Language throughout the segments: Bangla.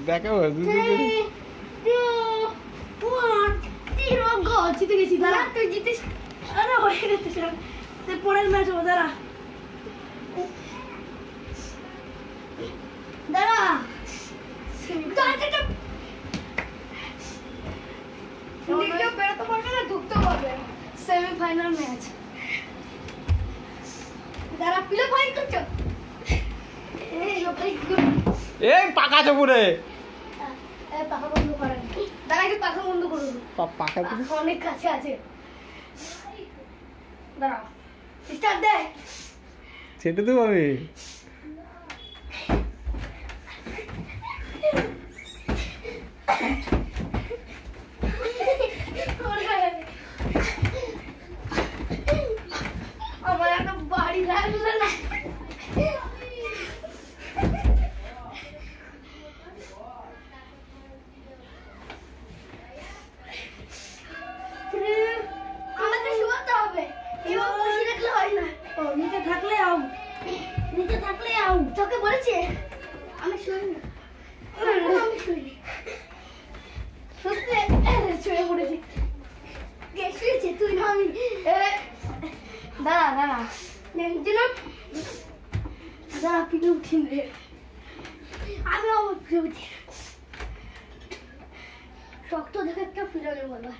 দেখো জিতে গেছি দাঁড়া তুই জিতিস আরে হয়ে গেছে পরের ম্যাচ হবে দাঁড়া দাঁড়া বেরোতে পারবে না ঢুকতে পারবে সেমিফাইনাল ম্যাচ দাঁড়া পিলো ফাইট করছো এই পাকা চপুরে পাখা বন্ধ করেন দাঁড়া কি পাখা বন্ধ করুন পাকা অনেক কাছে আছে দাঁড়া স্টার্ট দে সেটা তো আমি আমার একটা বাড়ি লাগলো না আমাদের শুতে হবে এবার বসে রাখলে হয় না ও নিচে থাকলে আউ তোকে বলেছে আমি শুনি না আমি শুনি শুতে শুয়ে পড়েছি কে শুয়েছে তুই না আমি দাঁড়া পিঠে উঠি রে আমি আমার পিঠে উঠি শক্ত দেখে একটা পিড়ানো বলবা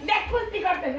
দেখ কুস্তি করতে